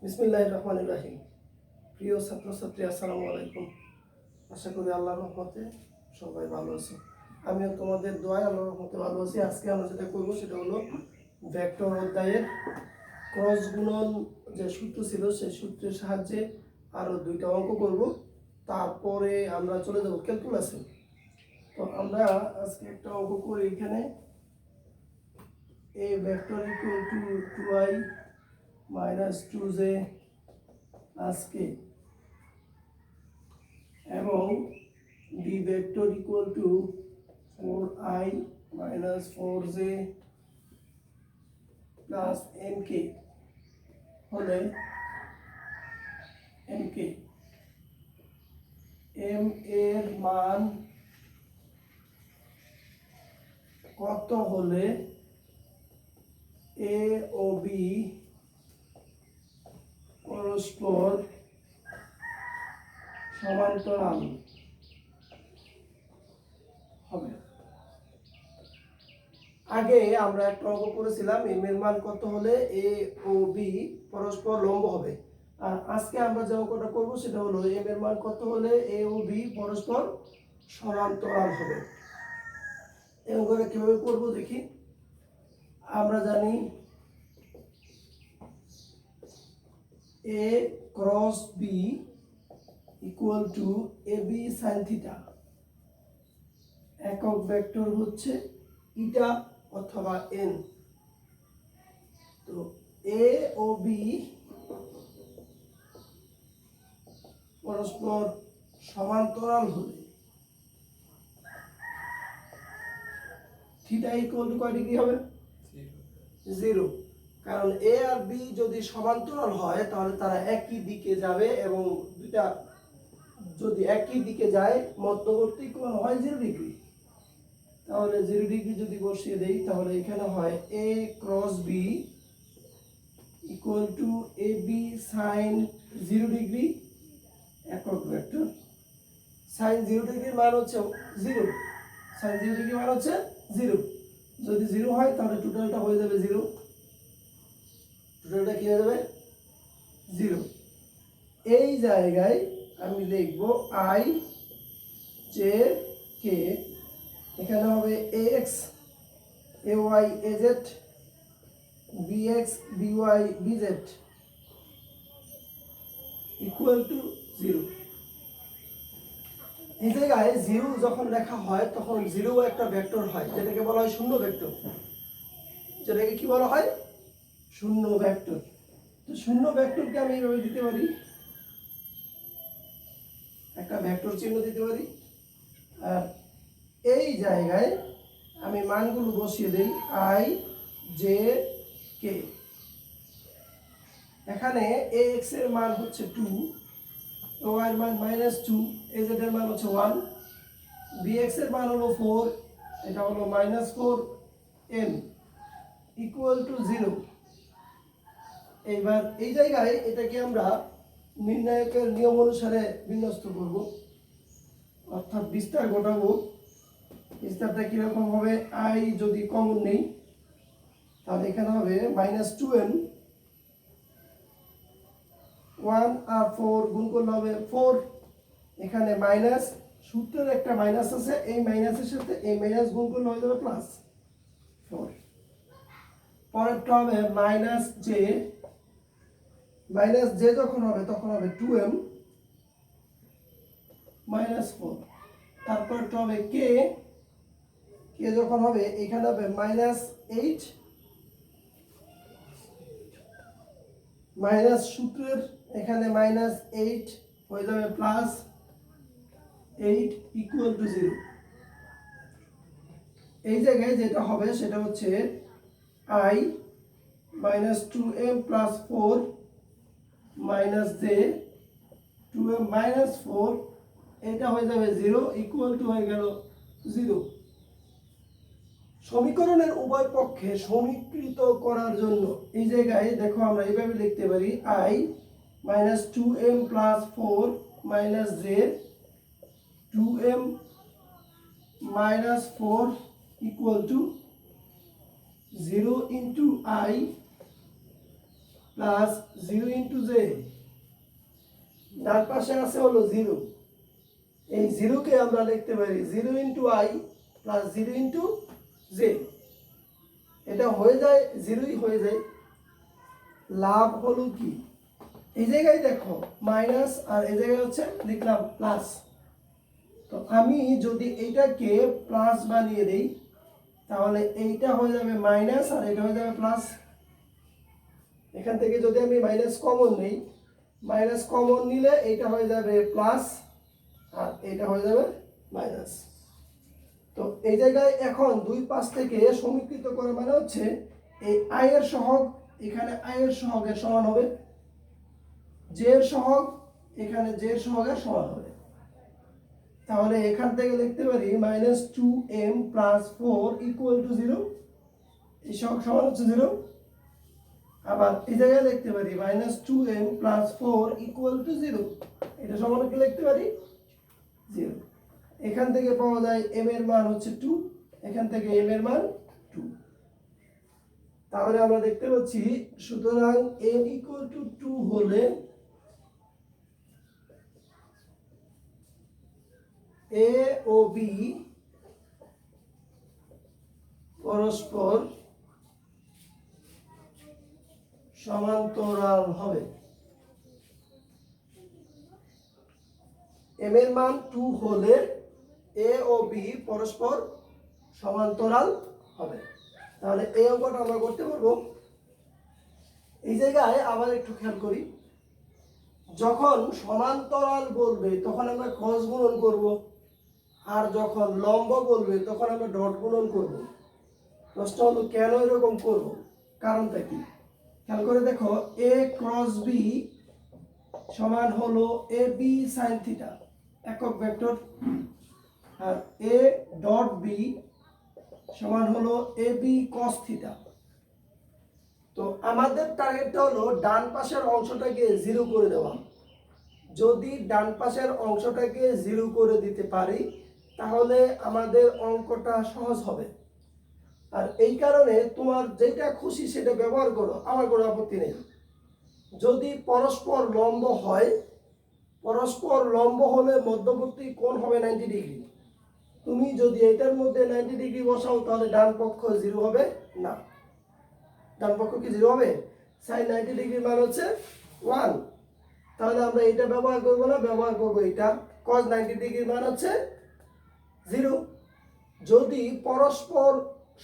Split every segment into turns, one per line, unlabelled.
বিসমিল্লাহির রহমানির রহিম। প্রিয় ছাত্রছাত্রী, আসসালামু আলাইকুম। আশা করি আল্লাহর রহমতে সবাই ভালো আছে। আমিও তোমাদের দোয়ায় আল্লাহর রহমতে ভালো আছি। আজকে আমরা যেটা করবো সেটা হলো ভেক্টর অধ্যায়ের ক্রস গুণন যে সূত্র ছিল সেই সূত্রের সাহায্যে আরও দুইটা অঙ্ক করব, তারপরে আমরা চলে যাব ক্যালকুলাসে। তো আমরা আজকে একটা অঙ্ক করি। এখানে a vector equal to 2i minus 2j plus k এবং b vector equal to 4i minus 4j plus mk হলে mk m এর মান কত হলে a ও b পরস্পর সমান্তরাল হবে। আগে আমরা একটা অঙ্ক করেছিলাম m এর মান কত হলে a ও b পরস্পর লম্ব হবে, আর আজকে আমরা যে অঙ্কটা করব সেটা হলো m এর মান কত হলে a ও b পরস্পর সমান্তরাল হবে। এই অঙ্কটা কিভাবে করব দেখি। আমরা জানি a cross b equal to ab sin theta. একক ভেক্টর হচ্ছে ইটা অথবা n। তো a ও b পরস্পর সমান্তরাল হলে থিটা ইকুয়াল টু কয় ডিগ্রি হবে? 0। কারণ a আর b যদি সমান্তরাল হয় তাহলে তারা একই দিকে যাবে, এবং দুইটা যদি একই দিকে যায় মধ্যবর্তী কোণ হয় 0 ডিগ্রি। তাহলে 0 ডিগ্রি যদি বসিয়ে দেই তাহলে এখানে হয় a cross b equal to ab sin 0 degree একক ভেক্টর। sin 0 ডিগ্রির মান হচ্ছে 0, sin 0 ডিগ্রি মান হচ্ছে 0। যদি 0 হয় তাহলে টোটালটা হয়ে যাবে 0, টোটালটা কি হয়ে যাবে 0। এই জায়গায় আমি লিখব i j k, এখানে হবে ax ay az bx by bz equal to 0। এই জায়গায় 0 যখন লেখা হয় তখন 0 একটা ভেক্টর হয়, যেটাকে বলা হয় শূন্য ভেক্টর। যেটাকে কি বলা হয়? শূন্য ভেক্টর। তো শূন্য ভেক্টরকে আমি এইভাবে দিতে পারি, একটা ভেক্টর চিহ্ন দিতে পারি, আর এই জায়গায় আমি মানগুলো বসিয়ে দেই i j k। এখানে ax এর মান হচ্ছে 2, y এর মান -2, az এর মান হচ্ছে 1, bx এর মান হলো 4, এটা হলো -4m ইকুয়াল টু 0। এইবার এই জায়গায় এটাকে আমরা নির্ণায়কের নিয়ম অনুসারে বিন্যস্ত করব, অর্থাৎ বিস্তার ঘটাবো। বিস্তারটা কিরকম হবে? i যদি কমন নেই তাহলে এখানে হবে -2m, 1 আর 4 গুণ করলে হবে 4। এখানে মাইনাস, সূত্রের একটা মাইনাস আছে, এই মাইনাসের সাথে এই মাইনাস গুণ করলে হয়ে যাবে +4। পরেরটা হবে -j যখন হবে তখন হবে 2m -4। তারপরটা হবে k যখন হবে এখানে হবে -8, মাইনাস সূত্রের এখানে -8 হয়ে যাবে +8 ইকুয়াল টু 0। এই জায়গায় যেটা হবে সেটা হচ্ছে i -2m + 4 - j 2m - 4, এটা হয়ে যাবে 0 ইকুয়াল টু হয়ে গেল 0। সমীকরণের উভয় পক্ষে সমীকৃত করার জন্য এই জায়গায় দেখো আমরা এইভাবে লিখতে পারি i -2m + 4 - j 2m - 4 equal to 0 * i plus 0 into J, ডান পাশে আছে হলো 0, এই 0 কে আমরা লিখতে পারি 0 into I plus 0 into J, এটা হয়ে যায় 0ই হয়ে যায়। লাভ হলো কি, এই জায়গায় দেখো মাইনাস আর এই জায়গায় হচ্ছে লিখলাম প্লাস। তো আমি যদি এইটাকে প্লাস বানিয়ে দেই তাহলে এইটা হয়ে যাবে মাইনাস আর এটা হয়ে যাবে প্লাস। এখান থেকে যদি আমি মাইনাস কমন নেই, মাইনাস কমন নিলে এইটা হয়ে যাবে প্লাস আর এটা হয়ে যাবে মাইনাস। তো এই জায়গায় এখন দুই পাশ থেকে সমীকৃত করে মানে হচ্ছে এই আই এর সহগ এখানে আই এর সহগের সমান হবে, জে এর সহগ এখানে জে এর সহগের সমান হবে। তাহলে এখান থেকে লিখতে পারি -2m + 4 = 0, এই সহগ সমান হচ্ছে 0। আবার এই জায়গায় লিখতে পারি -2m + 4 = 0, এটা সমান কি লিখতে পারি 0। এখান থেকে পাওয়া যায় m এর মান হচ্ছে 2, এখান থেকে m এর মান 2। তাহলে আমরা দেখতে পাচ্ছি সুতরাং m = 2 হলে a ও b পরস্পর সমান্তরাল হবে। m এর মান 2 হলে a ও b পরস্পর সমান্তরাল হবে। তাহলে এই অঙ্কটা আমরা করতে পারবো। এই জায়গায় আবার একটু খেয়াল করি, যখন সমান্তরাল বলবে তখন আমরা ক্রস গুণন করব, আর যখন লম্ব বলবে তখন আমরা ডট গুণন করব। প্রশ্ন হলো কেন এরকম করব, কারণটা কি? খেয়াল করে দেখো, a ক্রস b সমান হলো a b sin থিটা, একক ভেক্টর, আর a ডট b সমান হলো a b cos থিটা। তো আমাদের টার্গেটটা হলো ডান পাশের অংশটাকে 0 করে দেওয়া। যদি ডান পাশের অংশটাকে 0 করে দিতে পারি তাহলে আমাদের অঙ্কটা সহজ হবে। আর এই কারণে তোমার যেটা খুশি সেটা ব্যবহার করো, আমার কোনো আপত্তি নেই। যদি পরস্পর লম্ব হয়, পরস্পর লম্ব হলে মধ্যবর্তী কোণ হবে 90 ডিগ্রি। তুমি যদি এটার মধ্যে 90 ডিগ্রি বসাও তাহলে ডান পক্ষ 0 হবে না। ডান পক্ষ কি 0 হবে? sin 90 ডিগ্রির মান হচ্ছে 1। তাহলে আমরা এটা ব্যবহার করব না, ব্যবহার করব এটা, cos 90 ডিগ্রির মান হচ্ছে 0। যদি পরস্পর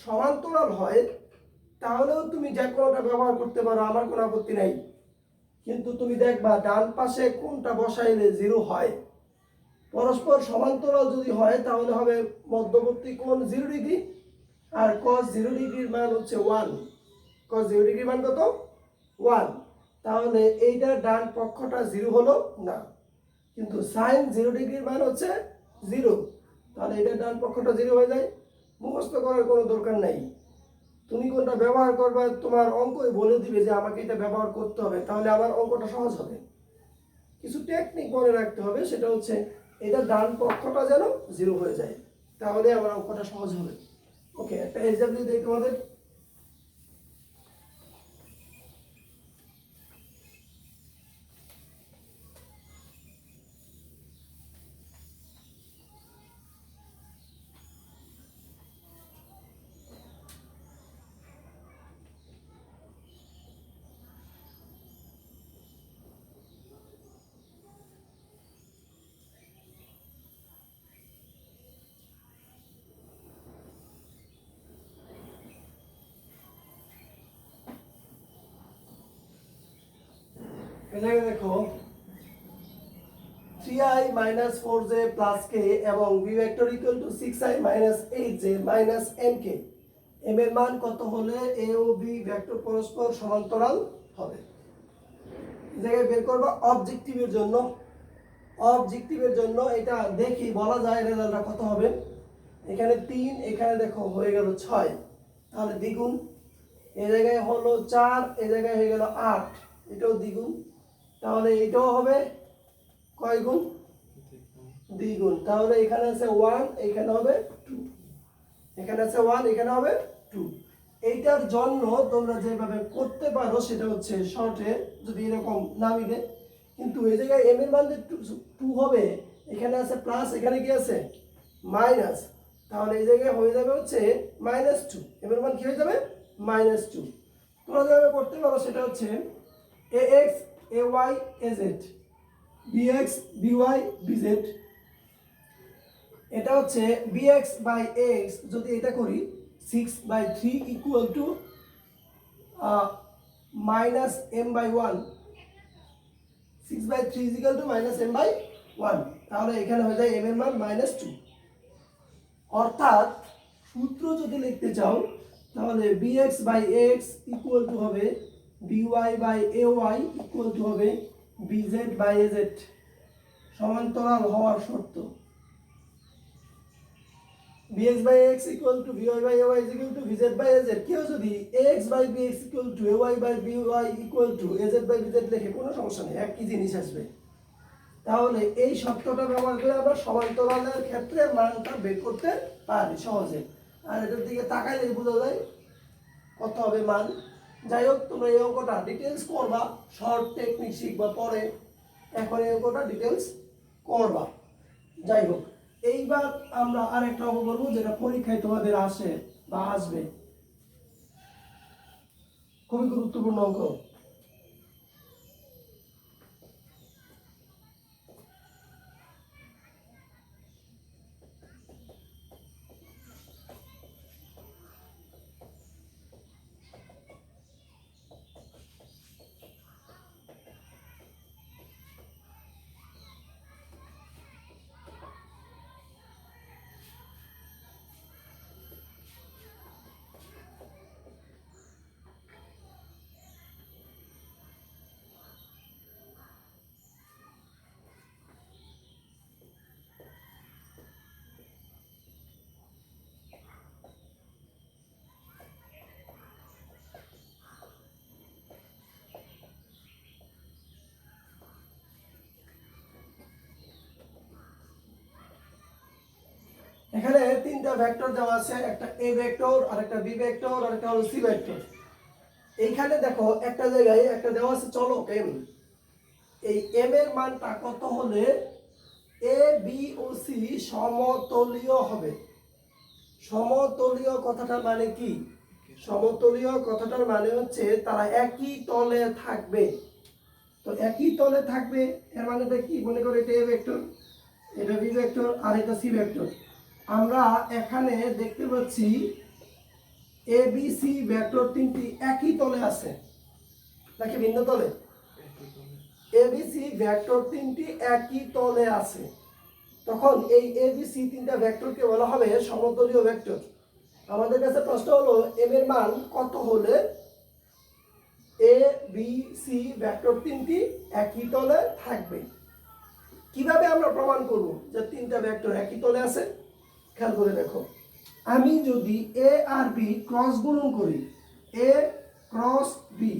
সমান্তরাল হয় তাহলেও তুমি যে কোনোটা ব্যবহার করতে পারো, আমার কোনো আপত্তি নাই। কিন্তু তুমি দেখবা ডান পাশে কোনটা বসাইলে 0 হয়। পরস্পর সমান্তরাল যদি হয় তাহলে হবে মধ্যবর্তী কোণ 0 ডিগ্রি, আর cos 0 ডিগ্রির মান হচ্ছে 1। cos 0 ডিগ্রির মান কত? 1। তাহলে এইটা ডান পক্ষটা 0 হলো না, কিন্তু sin 0 ডিগ্রির মান হচ্ছে 0। তাহলে এটা ডান পক্ষটা 0 হয়ে যায়। মুখস্থ করার কোনো দরকার নাই, তুমি কোনটা ব্যবহার করবে তোমার অঙ্কই বলে দিবে যে আমাকে এটা ব্যবহার করতে হবে, তাহলে আমার অঙ্কটা সহজ হবে। কিছু টেকনিক মনে রাখতে হবে, সেটা হচ্ছে এটা ডান পক্ষটা যেন 0 হয়ে যায়, তাহলে আমার অঙ্কটা সহজ হবে। ওকে, একটা এক্সাম্পল দিই তোমাদের। এখানে দেখো 3i - 4j + k এবং b vector = 6i - 8j - mk। m এর মান কত হলে a ও b ভেক্টর পরস্পর সমান্তরাল হবে? এই জায়গায় বের করব অবজেক্টিভের জন্য। অবজেক্টিভের জন্য এটা দেখি বলা যায় রেজাল্টটা কত হবে। এখানে 3, এখানে দেখো হয়ে গেল 6, তাহলে দ্বিগুণ। এই জায়গায় হলো 4, এই জায়গায় হয়ে গেল 8, এটাও দ্বিগুণ। তাহলে এটাও হবে কয় গুণ? দ্বিগুণ। তাহলে এখানে আছে 1, এখানে হবে 2, এখানে আছে 1, এখানে হবে 2। এইটার জন্য তোমরা যেভাবে করতে পারো সেটা হচ্ছে শর্টে যদি এরকম না মিলে, কিন্তু এই জায়গায় এম এর মান যে 2 হবে, এখানে আছে প্লাস, এখানে কি আছে মাইনাস, তাহলে এই জায়গায় হয়ে যাবে হচ্ছে -2। এম এর মান কি হয়ে যাবে -2। তোমরা যেভাবে করতে পারো সেটা হচ্ছে ax ay az bx by bz, এটা হচ্ছে bx by x, যদি এটা করি 6/3 equal to -m/1, 6/3 is equal to -m/1, তাহলে এখানে হয়ে যায় m এর মান -2। অর্থাৎ সূত্র যদি লিখতে চাও তাহলে bx by x equal to হবে by by ay equal to হবে bz by az, সমান্তরাল হওয়ার শর্ত। bx by x equal to by by ay is equal to bz by az, কেউ যদি ax by bx equal to ay by by equal to az by bz লেখে কোনো সমস্যা নেই, একই জিনিস আসবে। তাহলে এই শর্তটা ব্যবহার করে আমরা সমান্তরালের ক্ষেত্রে মানটা বের করতে পারি সহজে। আর এটার দিকে তাকাইলে বোঝা যায় কত হবে মান। যাই হোক, তোমরা এই অঙ্কটা ডিটেলস করবা, শর্ট টেকনিক শিখবা পরে, এখন এই অঙ্কটা ডিটেলস করবা। যাই হোক, এইবার আমরা আরেকটা অঙ্ক করবো যেটা পরীক্ষায় তোমাদের আসে বা আসবে, খুবই গুরুত্বপূর্ণ অঙ্ক। এখানে তিনটা ভেক্টর দেওয়া আছে, একটা a ভেক্টর, আরেকটা b ভেক্টর, আরেকটা হলো c ভেক্টর। এইখানে দেখো একটা জায়গায় একটা দেওয়া আছে চলক m, এই m এর মানটা কত হলে a b ও c সমতলীয় হবে। সমতলীয় কথাটার মানে কি? সমতলীয় কথাটার মানে হচ্ছে তারা একই তলে থাকবে। তো একই তলে থাকবে এর মানেটা কি? মনে করো এটা a ভেক্টর, এটা b ভেক্টর, আর এটা c ভেক্টর। আমরা এখানে দেখতে পাচ্ছি এ বি সি ভেক্টর তিনটি একই তলে আছে নাকি ভিন্ন তলে? এ বি সি ভেক্টর তিনটি একই তলে আছে, তখন এই এ বি সি তিনটা ভেক্টরকে বলা হবে সমতলীয় ভেক্টর। আমাদের কাছে প্রশ্ন হলো এম এর মান কত হলে এ বি সি ভেক্টর তিনটি একই তলে থাকবে। কিভাবে আমরা প্রমাণ করব যে তিনটা ভেক্টর একই তলে আছে? খেয়াল করে দেখো, আমি যদি এ আর বি ক্রস গুণন করি, এ ক্রস বি,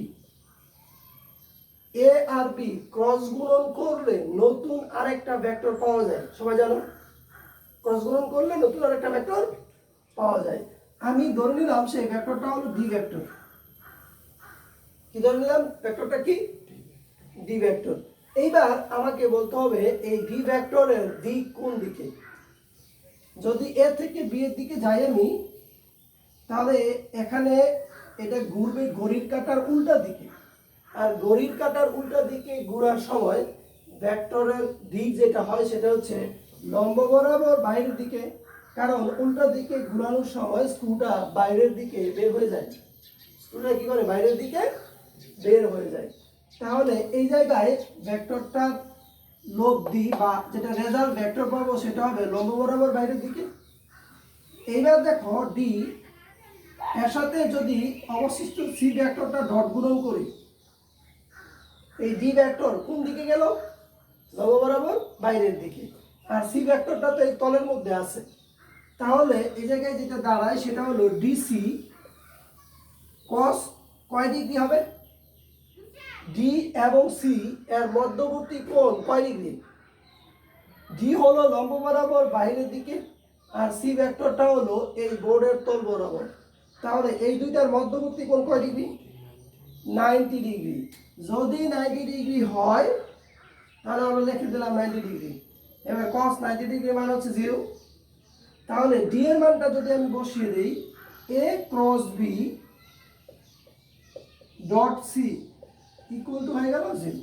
এ আর বি ক্রস গুণন করলে নতুন আরেকটা ভেক্টর পাওয়া যায়। সবাই জানো ক্রস গুণন করলে নতুন আরেকটা ভেক্টর পাওয়া যায়। আমি ধরে নিলাম সেই ভেক্টরটা হলো ডি ভেক্টর। কি ধরে নিলাম? ভেক্টরটা কি? D vector. এইবার আমাকে বলতে হবে এই ডি ভেক্টরের দিক কোন দিকে। যদি এ থেকে বি এর দিকে যাই আমি, তাহলে এখানে এটা ঘুরবে ঘড়ির কাঁটার উল্টা দিকে, আর ঘড়ির কাঁটার উল্টা দিকে ঘোরার সময় ভেক্টরের দিক যেটা হয় সেটা হচ্ছে লম্ব বরাবর বাইরের দিকে, কারণ উল্টা দিকে ঘোরানোর সময় স্ক্রুটা বাইরের দিকে বের হয়ে যায়। স্ক্রুটা কি করে? বাইরের দিকে বের হয়ে যায়। তাহলে এই জায়গায় ভেক্টরটার লব্ধি বা যেটা রেজাল্ট ভেক্টর পাবো সেটা হবে লম্ব বরাবর বাইরের দিকে। এইবার দেখো ডি এর সাথে যদি অবশিষ্ট সি ভেক্টরটা ডট গুণন করি, এই ডি ভেক্টর কোন দিকে গেল? লম্ব বরাবর বাইরের দিকে, আর সি ভেক্টরটা তো এই তলের মধ্যে আছে। তাহলে এই জায়গায় যেটা দাঁড়ায় সেটা হলো ডিসি কস কয় ডিগ্রি হবে? ডি এবং সি এর মধ্যবর্তী কোণ কয় ডিগ্রি? ডি হলো লম্ব বরাবর বাইরের দিকে, আর সি ভেক্টরটা হলো এই বোর্ডের তল বরাবর। তাহলে এই দুইটার মধ্যবর্তী কোণ কয় ডিগ্রি? 90 ডিগ্রি। যদি 90 ডিগ্রি হয় তাহলে আমরা লিখে দিলাম 90 ডিগ্রি। এবার cos 90 ডিগ্রি মান হচ্ছে 0। তাহলে d এর মানটা যদি আমি বসিয়ে দেই a cross b dot c equal to হয়ে গেল 0।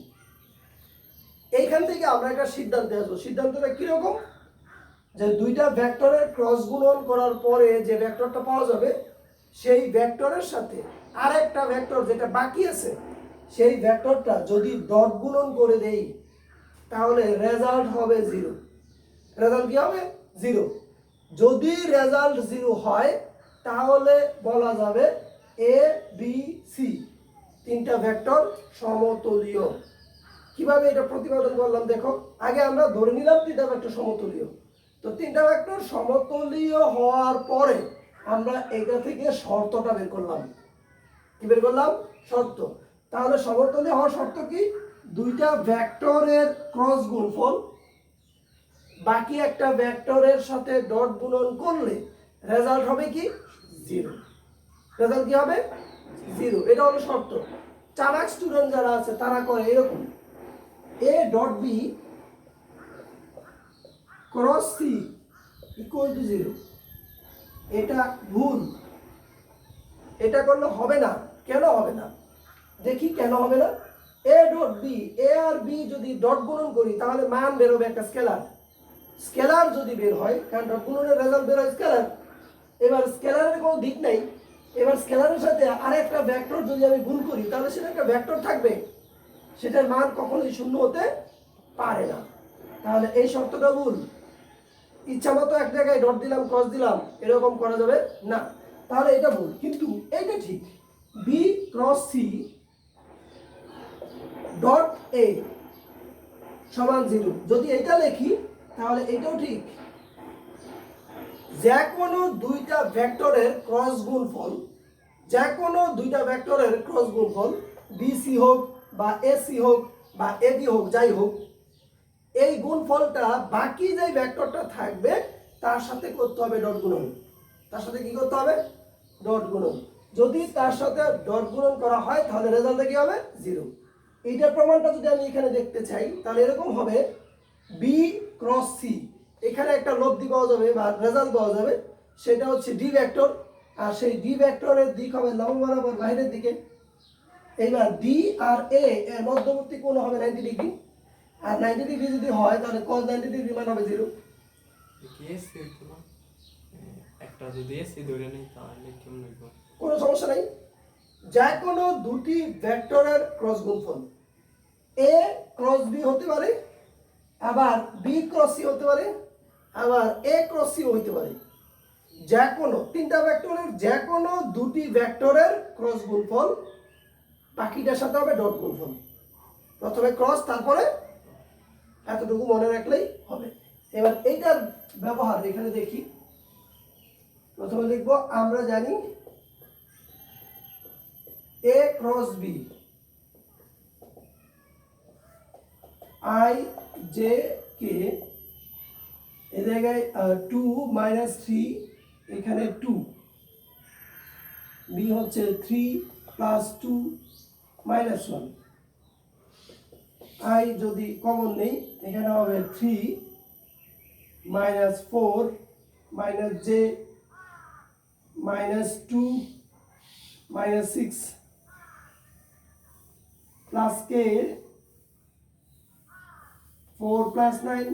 এইখান থেকে আমরা একটা সিদ্ধান্তে আসবো। সিদ্ধান্তটা কিরকম? যে দুইটা ভেক্টরের ক্রস গুণন করার পরে যে ভেক্টরটা পাওয়া যাবে সেই ভেক্টরের সাথে আরেকটা ভেক্টর যেটা বাকি আছে সেই ভেক্টরটা যদি ডট গুণন করে দেই তাহলে রেজাল্ট হবে 0। রেজাল্ট কি হবে? 0। যদি রেজাল্ট 0 হয় তাহলে বলা যাবে এ বি সি তিনটা ভেক্টর সমতুল্য। কিভাবে এটা প্রতিপাদন করলাম দেখো। আগে আমরা ধরে নিলাম তিনটা ভেক্টর সমতুল্য। তো তিনটা ভেক্টর সমতুল্য হওয়ার পরে আমরা এটা থেকে শর্তটা বের করলাম। কি বের করলাম? শর্ত। তাহলে সমতুল্য হওয়ার শর্ত কি? দুইটা ভেক্টরের ক্রস গুণফল বাকি একটা ভেক্টরের সাথে ডট গুণন করলে রেজাল্ট হবে কি? 0। রেজাল্ট কি হবে? 0। এটা হলো শর্ত। চালাক স্টুডেন্ট যারা আছে তারা করে এরকম a dot b cross c equal to 0। এটা ভুল। এটা করলে হবে না। কেন হবে না? দেখি কেন হবে না। a ডট b, a আর b যদি ডট গুণন করি তাহলে মান বের হবে একটা স্কেলার। স্কেলার যদি বের হয়, কারণ ডট গুণনের রেজাল্ট বের হয় স্কেলার। এবার স্কেলারের কোনো দিক নাই। এবার স্কেলারের সাথে আরেকটা ভেক্টর যদি আমি গুণ করি তাহলে সেটা একটা ভেক্টর থাকবে, সেটার মান কখনোই শূন্য হতে পারে না। তাহলে এই শর্তটা ভুল। ইচ্ছা মতো এক জায়গায় ডট দিলাম ক্রস দিলাম এরকম করা যাবে না। তাহলে এটা ভুল। কিন্তু এইটা ঠিক। B cross C dot A সমান 0 যদি এটা লিখি তাহলে এটাও ঠিক। যে কোনো দুইটা ভেক্টরের ক্রস গুণফল, যে কোনো দুইটা ভেক্টরের ক্রস গুণফল বিসি হোক বা এসি হোক বা এবি হোক, যাই হোক, এই গুণফলটা বাকি যে ভেক্টরটা থাকবে তার সাথে করতে হবে ডট গুণন। তার সাথে কি করতে হবে? ডট গুণন। যদি তার সাথে ডট গুণন করা হয় তাহলে রেজাল্টটা কি হবে? 0। এইটার প্রমাণটা যদি আমি এখানে দেখতে চাই তাহলে এরকম হবে বি ক্রস সি। এখানে একটা লব্ধি পাওয়া যাবে বা রেজাল্ট পাওয়া যাবে, সেটা হচ্ছে ডি ভেক্টর। আর সেই ডি ভেক্টরের দিক হবে লম্ব বরাবর বাইরের দিকে। এইবার ডি আর এ এর মধ্যবর্তী কোণ হবে 90 ডিগ্রি। আর 90 ডিগ্রি যদি হয় তাহলে cos 90 ডিগ্রি মান হবে 0।
একটা যদি এসি ধরে নেই তাহলে কেমন হবে?
কোনো সমস্যা নাই। যে কোনো দুটি ভেক্টরের ক্রস গুণফল a ক্রস b হতে পারে, আবার b ক্রস c হতে পারে, আবার a ক্রস c হতে পারে। যে কোনো তিনটা ভেক্টরের যে কোনো দুটি ভেক্টরের ক্রস গুণফল বাকিটার সাথে হবে ডট গুণফল। প্রথমে ক্রস তারপরে এতটুকু মনে রাখলেই হবে। এবার এইটার ব্যবহার এখানে দেখি। প্রথমে লিখবো আমরা জানি a cross b i j k এই জায়গায় 2 - 3 এখানে 2 b হচ্ছে 3 + 2 - 1 i যদি কমন নেই এখানে হবে 3 - 4 - j -2 - 6 plus k 4 + 9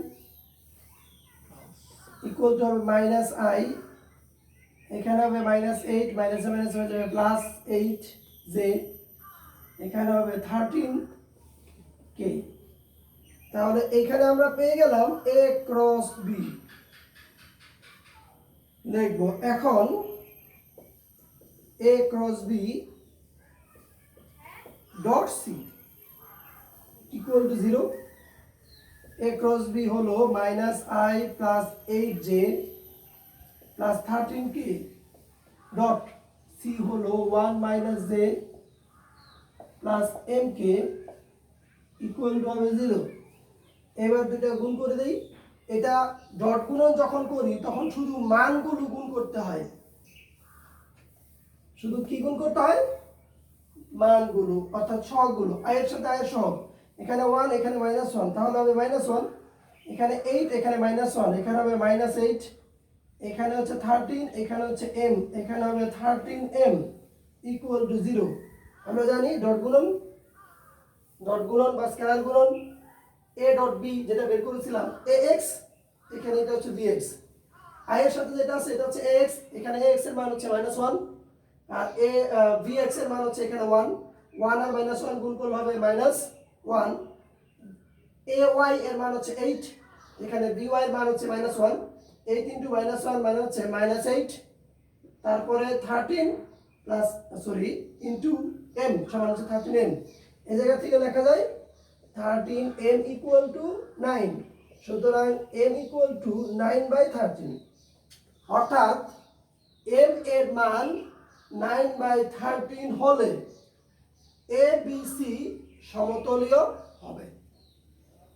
equal to হবে -i। এখানে হবে -8 - হয়ে যাবে +8j। এখানে হবে 13k। তাহলে এখানে আমরা পেয়ে গেলাম a ক্রস b। দেখব এখন a cross b dot c equal to 0। a cross b হলো -i + 8j + 13k dot c হলো 1 - j + mk ইকুয়াল টু হবে 0। এবার দুটো গুণ করে দেই। এটা ডট গুণন যখন করি তখন শুধু মানগুলো গুণ করতে হয়। শুধু কি গুণ করতে হয়, মানগুলো অর্থাৎ সহগগুলো, আয়ের সাথে আয়ের সহগ। এখানে 1 এখানে -1, তাহলে হবে -1, এখানে 8 এখানে -1 এখানে হবে -8, এখানে হচ্ছে 13 এখানে হচ্ছে m এখানে হবে 13m ইকুয়াল টু 0। আমরা জানি ডট গুণন বা স্কেলার গুণন a ডট b যেটা বের করেছিলাম ax, এখানে এটা হচ্ছে bx। i এর সাথে যেটা আছে এটা হচ্ছে ax, এখানে ax এর মান হচ্ছে -1 আর bx এর মান হচ্ছে এখানে 1 আর -1 গুণ করলে হবে -1। ay এর মান হচ্ছে 8, এখানে by এর মান হচ্ছে -1, 8 ইনটু -1 মানে হচ্ছে -8, তারপরে 13 প্লাস ইনটু m সমান হচ্ছে 13m। এই জায়গা থেকে লেখা যায় 13m ইকুয়াল টু 9। সুতরাং m ইকুয়াল টু 9/13, অর্থাৎ m এর মান 9/13 হলে a b c সমতলীয় হবে।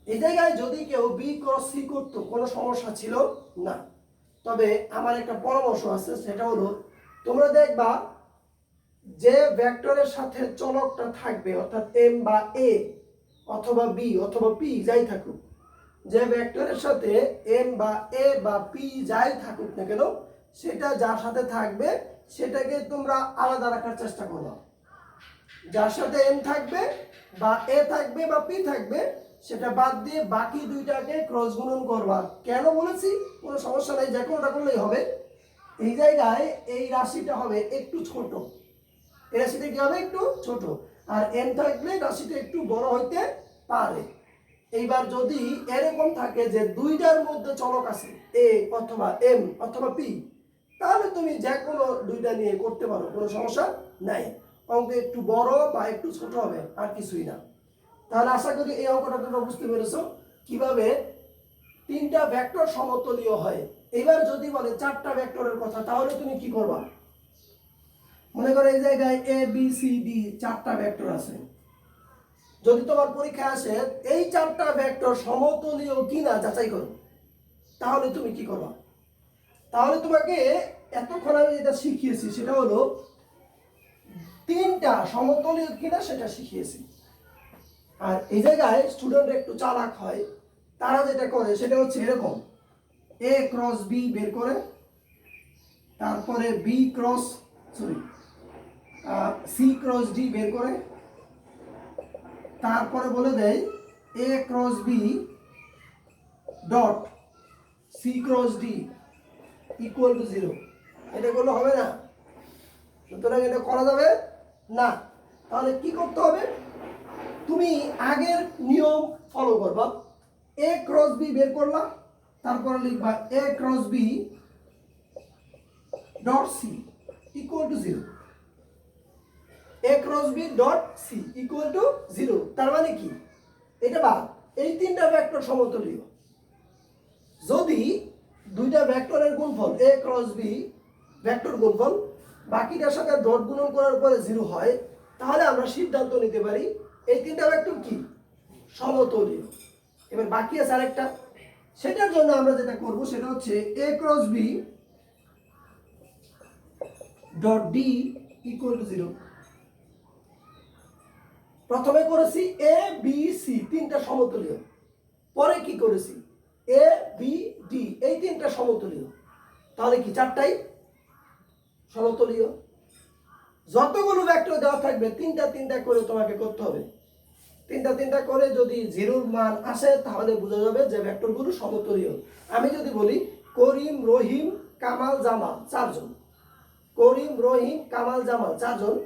এই জায়গায় যদি কেউ b ক্রস c করতো কোনো সমস্যা ছিল না। তবে আমার একটা পরামর্শ আছে, সেটা হলো তোমরা দেখবা যে ভেক্টরের সাথে চলকটা থাকবে অর্থাৎ m বা a অথবা b অথবা p যাই থাকুক, যে ভেক্টরের সাথে m বা a বা p যাই থাকুক না কেন, সেটা যার সাথে থাকবে সেটাকে তোমরা আলাদা রাখার চেষ্টা করো। যার সাথে m থাকবে বা a থাকবে বা p থাকবে সেটা বাদ দিয়ে বাকি দুইটাকে ক্রস গুণন করবা। কেন বলেছি, কোনো সমস্যা নাই, যে কোনোটা করলেই হবে। এই জায়গায় এই রাশিটা হবে একটু ছোট, এই রাশিটা কি হবে একটু ছোট, আর m থাকলে রাশিটা একটু বড় হইতে পারে। এইবার যদি এরকম থাকে যে দুইটার মধ্যে চলক আছে a অথবা m অথবা p, তাহলে তুমি যে কোনো দুইটা নিয়ে করতে পারো, কোনো সমস্যা নাই। অঙ্ক একটু বড় বা একটু ছোট হবে, আর কিছুই না। তাহলে আশা করি এই অঙ্কটা তোমরা বুঝতে পেরেছো কিভাবে তিনটা ভেক্টর সমতলীয় হয়। এবার যদি বলে চারটা ভেক্টরের কথা, তাহলে তুমি কি করবা? মনে করো এই জায়গায় a b c d চারটা ভেক্টর আছে। যদি তোমার পরীক্ষা আসে এই চারটা ভেক্টর সমতলীয় কিনা যাচাই করো, তাহলে তুমি কি করবা? তাহলে তোমাকে এতক্ষণ আমি যেটা শিখিয়েছি সেটা হলো তিনটা সমতলীয় কিনা সেটা শিখিয়েছি। আর এই জায়গায় স্টুডেন্ট একটু চালাক হয়, তারা যেটা করে সেটা হচ্ছে এরকম, a ক্রস b বের করে, তারপরে b cross c cross d বের করে, তারপরে বলে দেয় a cross b dot c cross d equal to 0। এটা করলে হবে না, সুতরাং এটা করা যাবে না। তাহলে কি করতে হবে? তুমি আগের নিয়ম ফলো করবা, a ক্রস b বের করলা, তারপরে লিখবা a cross b dot c equal to 0, a cross b dot c equal to 0। তার মানে কি, এটা বাদ, এই তিনটা ভেক্টর সমতলীয়। যদি দুইটা ভেক্টরের গুণফল a ক্রস b ভেক্টর গুণফল বাকিটার সাথে ডট গুণন করার পরে 0 হয়, তাহলে আমরা সিদ্ধান্ত নিতে পারি এই তিনটা ভেক্টর কি সমতলীয়। এবার বাকি আছে আরেকটা, সেটার জন্য আমরা যেটা করব সেটা হচ্ছে a cross b dot d equal to 0। প্রথমে করেছি a b c তিনটা সমতলীয়, পরে কি করেছি a b d এই তিনটা সমতলীয়। তাহলে কি চারটাই সমতলীয়। যতগুলো ভেক্টর দেওয়া থাকবে তিনটা তিনটা করে তোমাকে করতে হবে। তিনটা তিনটা করে যদি 0 মান আসে তাহলে বোঝা যাবে যে ভেক্টরগুলো সমতলীয়। আমি যদি বলি করিম রহিম কামাল জামাল চারজন, করিম রহিম কামাল জামাল চারজন,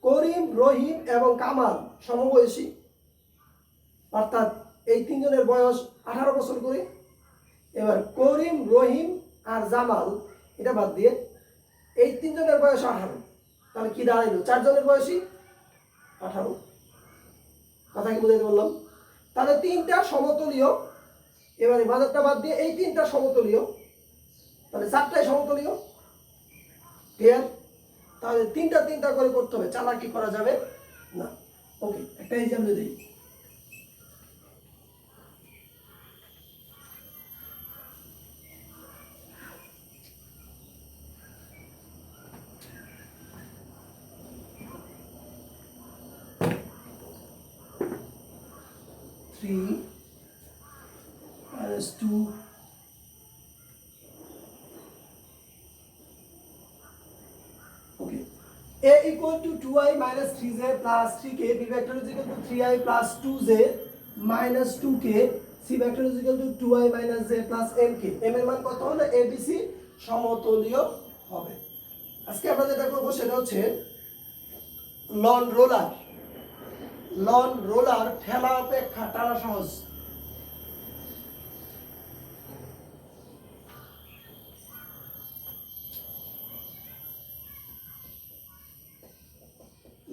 করিম রহিম এবং কামাল সমবয়সী, অর্থাৎ এই তিনজনের বয়স 18 বছর করে। এবার করিম রহিম আর জামাল এটা বাদ দিয়ে এই তিনজনের বয়স 18, তাহলে কি দাঁড়াইলো? চারজনের বয়সী 18। কথা কি বুঝাইতে বললাম? তাহলে তিনটা সমতলীয়, এবারে বাজারটা বাদ দিয়ে এই তিনটা সমতলীয়, তাহলে চারটাই সমতলীয়। ক্লিয়ার? তাহলে তিনটা তিনটা করে করতে হবে, চালাকি করা যাবে না। ওকে, একটা এক্সাম্পল দিই। 3 minus 2 okay. A equal to 2i minus 3j plus 3k. B vector is equal to 3i plus 2j minus 2k. C vector is equal to 2i minus j plus mk. m এর মান কত হলে abc সমতুল্য হবে। আজকে আমরা যেটা করব সেটা হচ্ছে লন রোলার ঠেলা অপেক্ষা টানা সহজ।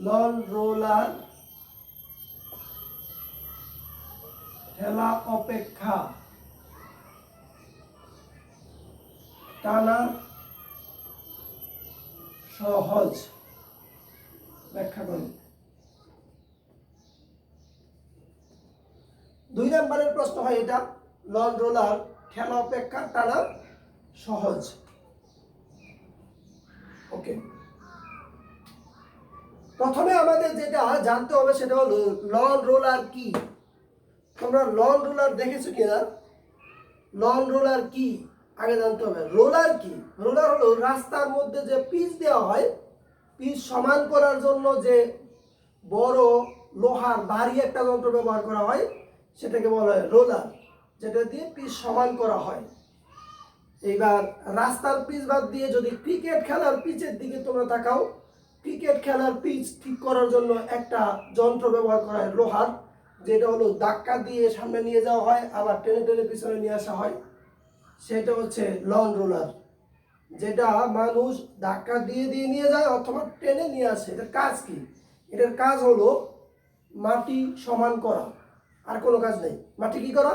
লন রোলার ঠেলা অপেক্ষা টানা সহজ ব্যাখ্যা করুন। 2 নম্বরের প্রশ্ন হয় এটা, লন রোলার ঠেলা অপেক্ষা টানা সহজ। ওকে, প্রথমে আমাদের যেটা জানতে হবে সেটা হলো লন রোলার কি। তোমরা লন রোলার দেখেছো কিনা? লন রোলার কি আগে জানতে হবে। রোলার কি? রোলার হলো রাস্তার মধ্যে যে পিচ দেওয়া হয়, পিচ সমান করার জন্য যে বড় লোহার ভারী একটা যন্ত্র ব্যবহার করা হয় সেটাকে বলা হয় রোলার, যেটা দিয়ে পিচ সমান করা হয়। এইবার রাস্তার পিচ বাদ দিয়ে যদি ক্রিকেট খেলার পিচের দিকে তোমরা তাকাও, ক্রিকেট খেলার পিচ ঠিক করার জন্য একটা যন্ত্র ব্যবহার করা হয় লোহার, যেটা হলো ধাক্কা দিয়ে সামনে নিয়ে যাওয়া হয় আবার টেনে টেনে পিছনে নিয়ে আসা হয়, সেটা হচ্ছে লন রোলার। যেটা মানুষ ধাক্কা দিয়ে দিয়ে নিয়ে যায় অথবা টেনে নিয়ে আসে। এটার কাজ কি? এটার কাজ হলো মাটি সমান করা, আর কোনো কাজ নেই। মাটি কি করা?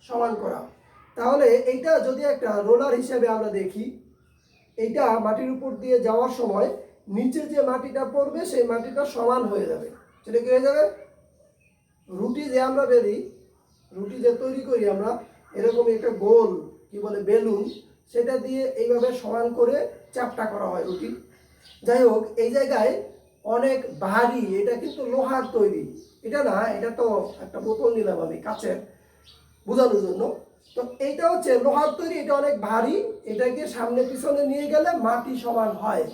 সমান করা। তাহলে এইটা যদি একটা রোলার হিসেবে আমরা দেখি, এইটা মাটির উপর দিয়ে যাওয়ার সময় নিচে যে মাটিটা পড়বে সেই মাটিটা সমান হয়ে যাবে। সেটা কি হয়ে যাবে? রুটি যে আমরা রুটি যে তৈরি করি আমরা, এরকম একটা গোল কি বলে বেলুন, সেটা দিয়ে এইভাবে সমান করে চ্যাপ্টা করা হয় রুটি। যাই হোক, এই জায়গায় অনেক ভারী, এটা কিন্তু লোহার তৈরি, এটা না, এটা তো একটা বোতল নিলাম আমি কাচের বোঝানোর জন্য। তো এইটা হচ্ছে লোহার তৈরি, এটা অনেক ভারী, এটাকে সামনে পিছনে নিয়ে গেলে মাটি সমান হয়।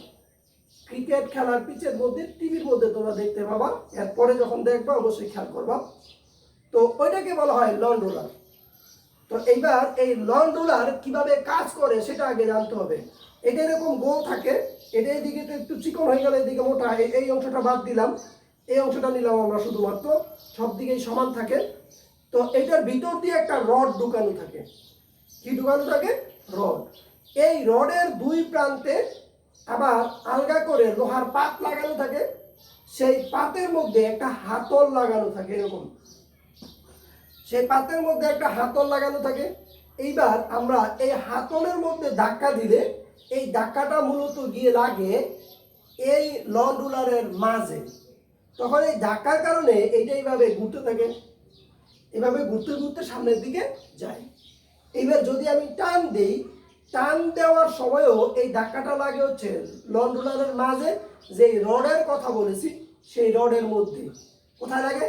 ক্রিকেট খেলার পিচের মধ্যে, টিভির মধ্যে তোমরা দেখতে পাবা, এরপরে যখন দেখবা অবশ্যই খেয়াল করবা। তো ওইটাকে বলা হয় লন রোলার। তো এইবার এই লন রোলার কিভাবে কাজ করে সেটা আগে জানতে হবে। এটা এরকম গোল থাকে, এটা এইদিকে তো একটু চিকন হয়ে গেলে এদিকে মোটা, এই অংশটা বাদ দিলাম, এই অংশটা নিলাম আমরা শুধুমাত্র, সব দিকেই সমান থাকে। তো এটার ভিতর দিয়ে একটা রড ঢুকানো থাকে। কি ঢুকানো থাকে? রড। এই রডের দুই প্রান্তে আবার আলগা করে লোহার পাত লাগানো থাকে, সেই পাতের মধ্যে একটা হাতল লাগানো থাকে এরকম, সেই পাতের মধ্যে একটা হাতল লাগানো থাকে। এইবার আমরা এই হাতলের মধ্যে ধাক্কা দিলে এই ধাক্কাটা মূলত গিয়ে লাগে এই লন রোলারের মাঝে। তখন এই ধাক্কার কারণে এইটা এইভাবে ঘুরতে থাকে, এইভাবে ঘুরতে ঘুরতে সামনের দিকে যায়। এইবার যদি আমি টান দিই, টান দেওয়ার সময়ও এই ধাক্কাটা লাগে হচ্ছে লন রোলারের মাঝে, যে রডের কথা বলেছি সেই রডের মধ্যে। কোথায় লাগে?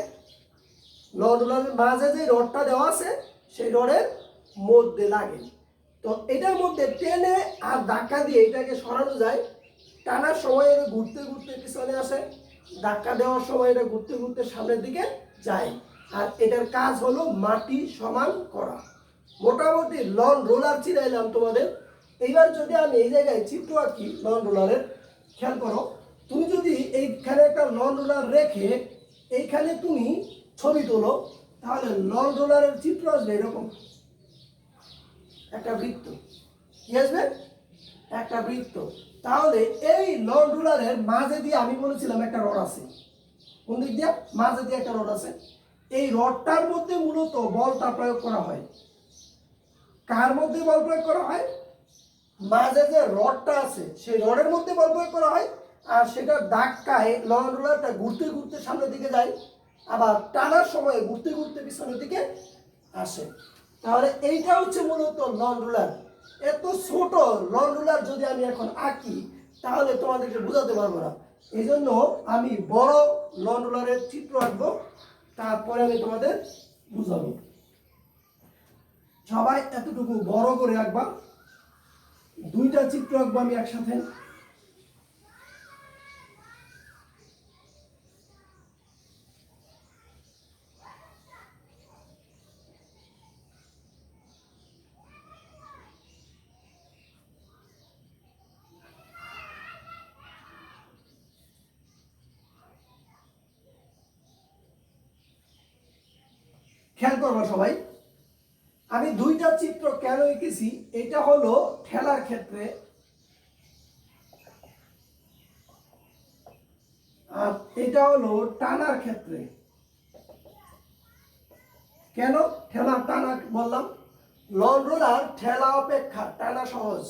লন রোলারের মাঝে যে রডটা দেওয়া আছে সেই রডের মধ্যে লাগে। তো এটার মধ্যে টেনে আর ধাক্কা দিয়ে এটাকে সরানো যায়। টানার সময় এটা ঘুরতে ঘুরতে পিছনে আসে, ধাক্কা দেওয়ার সময় এটা ঘুরতে ঘুরতে সামনের দিকে যায়। আর এটার কাজ হলো মাটি সমান করা। মোটামুটি লন রোলার চিনাইলাম তোমাদের। এইবার যদি আমি এই জায়গায় চিত্র আঁকি লন রোলারের, খেয়াল করো, তুমি যদি এইখানে একটা লন রোলার রেখে এইখানে তুমি ছবি তোলো, তাহলে লন রোলারের চিত্র আসবে এরকম একটা বৃত্ত। কি আসবে? একটা বৃত্ত। তাহলে এই লন রোলারের মাঝে দিয়ে আমি বলেছিলাম একটা রড আছে। কোন দিক দিয়ে? মাঝে দিয়ে একটা রড আছে। এই রডটার মধ্যে মূলত বলটা প্রয়োগ করা হয়। কার মধ্যে বল প্রয়োগ করা হয়? মাঝে যে রডটা আছে সেই রডের মধ্যে বল প্রয়োগ করা হয়। আর সেটা ধাক্কায় লন রোলারটা ঘুরতে ঘুরতে সামনের দিকে যায়, আবার টানার সময় ঘুরতে ঘুরতে পিছনের দিকে আসে। তাহলে এইটা হচ্ছে মূলত লন রোলার। এত ছোট লন রোলার যদি আমি এখন আঁকি তাহলে তোমাদেরকে বোঝাতে পারবো না। এই জন্য আমি বড় লন রোলারের চিত্র আঁকবো, তারপরে আমি তোমাদের বুঝাবো। সবাই এতটুকু বড় করে আঁকবা, দুইটা চিত্র আঁকবো আমি একসাথে। খেয়াল করবা সবাই, আমি দুইটা চিত্র কেন এঁকেছি, এটা হলো ঠেলার ক্ষেত্রে, আর এটা হলো টানার ক্ষেত্রে। কেন ঠেলা টানা বললাম? লন রোলার ঠেলা অপেক্ষা টানা সহজ।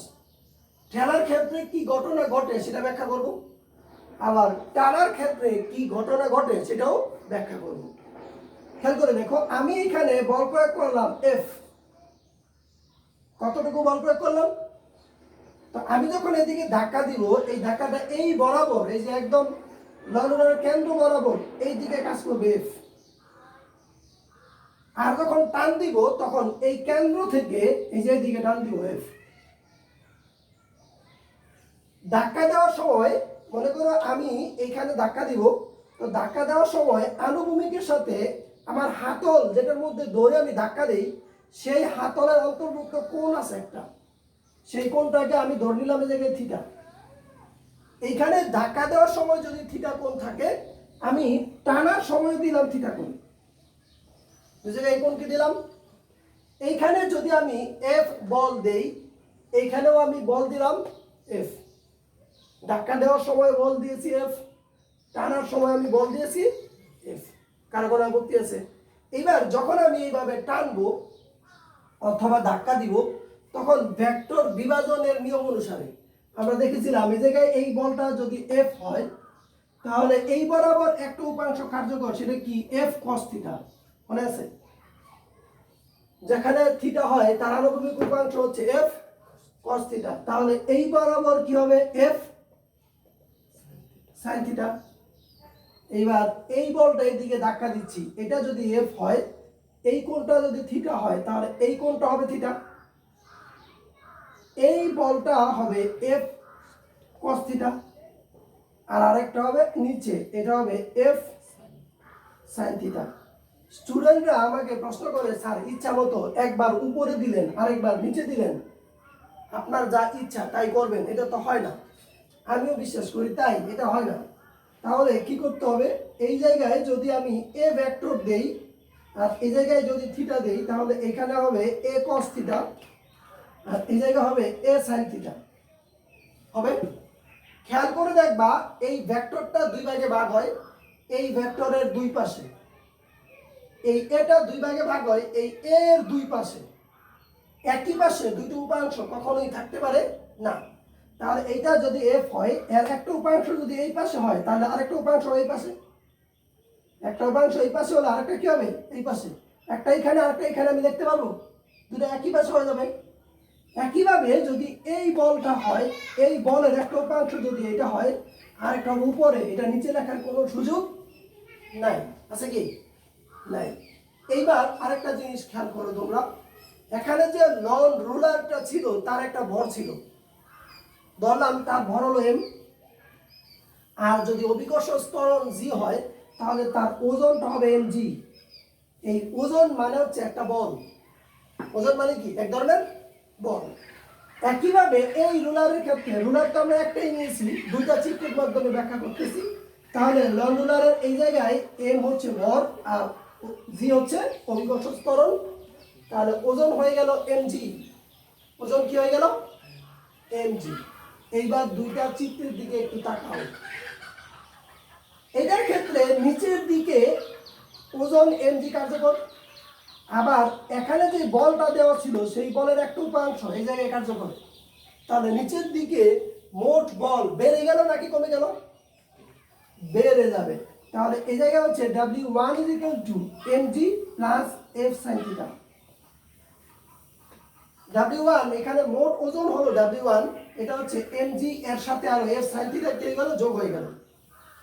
ঠেলার ক্ষেত্রে কি ঘটনা ঘটে সেটা ব্যাখ্যা করব, আবার টানার ক্ষেত্রে কি ঘটনা ঘটে সেটাও ব্যাখ্যা করব। খেয়াল করে দেখো, আমি এখানে বল প্রয়োগ করলাম এফ। কতটুকু বল প্রয়োগ করলাম? তো আমি যখন এদিকে ধাক্কা দিব, এই ধাক্কাটা এই বরাবর, এই যে একদম লনের কেন্দ্র বরাবর এই দিকে কাজ করবে এফ। আর যখন টান দিব তখন এই কেন্দ্র থেকে এই যে দিকে টান দিব এফ। ধাক্কা দেওয়ার সময় মনে করো আমি এইখানে ধাক্কা দিব, তো ধাক্কা দেওয়ার সময় আনুভূমিকের সাথে আমার হাতল যেটার মধ্যে ধরে আমি ধাক্কা দিই, সেই হাতলের অন্তর্ভুক্ত কোণ আছে একটা, সেই কোণটাকে আমি ধরে নিলাম এই জায়গায় থিটা। এইখানে ধাক্কা দেওয়ার সময় যদি থিটা কোণ থাকে, আমি টানার সময় দিলাম থিটা কোণ। এই কোণকে দিলাম। এইখানে যদি আমি এফ বল দেই, এইখানেও আমি বল দিলাম এফ। ধাক্কা দেওয়ার সময় বল দিয়েছি এফ, টানার সময় আমি বল দিয়েছি এফ। কারো কোনো আপত্তি আছে? এবার যখন আমি এইভাবে টানবো অথবা ধাক্কা দিব, তখন ভেক্টর বিভাজনের নিয়ম অনুসারে আমরা দেখেছিলাম এই জায়গায় এই বলটা যদি এফ হয়, তাহলে এই বরাবর একটা উপাংশ কার্যকর, সেটা কি? F cos theta. মনে আছে? যেখানে থিটা হয় তার আনুভূমিক উপাংশ হচ্ছে এফ কস থিটা। তাহলে এই বরাবর কি হবে? F sine theta. এইবার এই বলটা এইদিকে ধাক্কা দিচ্ছি, এটা যদি এফ হয়, এই কোণটা যদি থিটা হয়, তাহলে এই কোণটা হবে থিটা। এই বলটা হবে এফ কস থিটা, আর আরেকটা হবে নিচে, এটা হবে এফ সাইন থিটা। স্টুডেন্টরা আমাকে প্রশ্ন করে, স্যার ইচ্ছা মতো একবার উপরে দিলেন আরেকবার নিচে দিলেন, আপনার যা ইচ্ছা তাই করবেন, এটা তো হয় না। আমিও বিশ্বাস করি তাই, এটা হয় না। তাহলে কি করতে হবে? এই জায়গায় যদি আমি এ ভেক্টর দেই আর এই জায়গায় যদি থিটা দেই, তাহলে এখানে হবে এ কস থিটা আর এই জায়গা হবে এ সাইন থিটা হবে। খেয়াল করে দেখবা, এই ভেক্টরটা দুই ভাগে ভাগ হয়, এই ভেক্টরের দুই পাশে। এই এটা দুই ভাগে ভাগ হয় এই এর দুই পাশে। একই পাশে দুইটি উপাংশ কখনোই থাকতে পারে না। তাহলে এইটা যদি এফ হয়, এর একটা উপাংশ যদি এই পাশে হয়, তাহলে আরেকটা উপাংশ এই পাশে। একটা উপাংশ এই পাশে হলে আরেকটা কি হবে? এই পাশে। একটা এখানে আরেকটা এখানে আমি দেখতে পারবো, দুটো একই পাশে হয়ে যাবে। একইভাবে যদি এই বলটা হয়, এই বলের একটা উপাংশ যদি এটা হয়, আরেকটা উপরে, এটা নিচে লেখার কোনো সুযোগ নাই। আছে কি? নাই। এইবার আরেকটা জিনিস খেয়াল করো তোমরা, এখানে যে নন রুলারটা ছিল তার একটা ভর ছিল, ধরলাম তার ভর হলো এম। আর যদি অভিকর্ষ ত্বরণ জি হয়, তাহলে তার ওজনটা হবে এম জি। এই ওজন মানে হচ্ছে একটা বল। ওজন মানে কি? এক ধরনের বল। একইভাবে এই রুলারের ক্ষেত্রে, রুলারটা আমরা একটাই নিয়েছি, দুইটা চিত্রের মাধ্যমে ব্যাখ্যা করতেছি। তাহলে লন রুলারের এই জায়গায় এম হচ্ছে ভর আর জি হচ্ছে অভিকর্ষ ত্বরণ। তাহলে ওজন হয়ে গেল এম জি। ওজন কি হয়ে গেল? M G. এইবার দুইটা চিত্রের দিকে একটু তাকাও। এটার ক্ষেত্রে নিচের দিকে ওজন এম জি কার্যকর, আবার এখানে যে বলটা দেওয়া ছিল সেই বলের একটা উপাংশ এই জায়গায় কার্যকর। তাহলে নিচের দিকে মোট বল বেড়ে গেল নাকি কমে গেল? বেড়ে যাবে। তাহলে এই জায়গায় হচ্ছে W1 = mg + f sin θ। W1 এখানে মোট ওজন হলো W1, এটা হচ্ছে mg, এর সাথে আরো f sin θ কি হয়ে গেল? যোগ হয়ে গেল।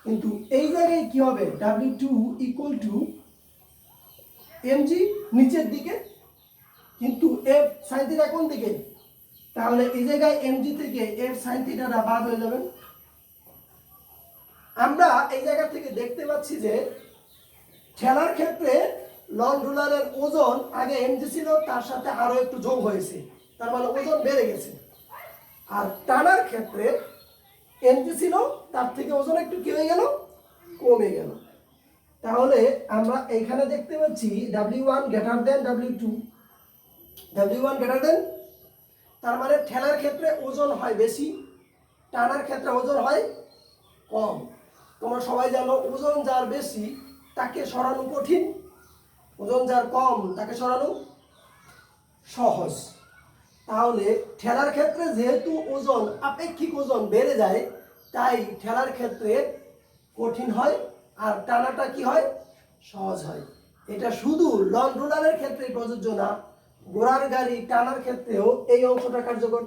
কিন্তু এই জায়গায় কি হবে? W2 = এমজি নিচের দিকে, কিন্তু এফ সাইন থিটা কোন দিকে? তাহলে এই জায়গায় এমজি থেকে এফ সাইন থিটাটা বাদ হয়ে যাবে। আমরা এই জায়গা থেকে দেখতে পাচ্ছি যে ঠেলার ক্ষেত্রে লং রুলারের ওজন আগে এমজি ছিল, তার সাথে আরো একটু যোগ হয়েছে, তার মানে ওজন বেড়ে গেছে। আর টানার ক্ষেত্রে এমজি ছিল, তার থেকে ওজন একটু কি হয়ে গেল? কমে গেল। তাহলে আমরা এখানে দেখতে পাচ্ছি W1 greater than W2, W1 greater than, তার মানে ঠেলার ক্ষেত্রে ওজন হয় বেশি, টানার ক্ষেত্রে ওজন হয় কম। তোমরা সবাই জানো ওজন যার বেশি তাকে সরানো কঠিন, ওজন যার কম তাকে সরানো সহজ। তাহলে ঠেলার ক্ষেত্রে যেহেতু ওজন আপেক্ষিক ওজন বেড়ে যায়, তাই ঠেলার ক্ষেত্রে কঠিন হয়, আর টানাটা কি হয়? সহজ হয়। এটা শুধু লং রুলারের ক্ষেত্রে প্রযোজ্য না, ঘোড়ার গাড়ি টানার ক্ষেত্রেও এই অংশটা কার্যকর।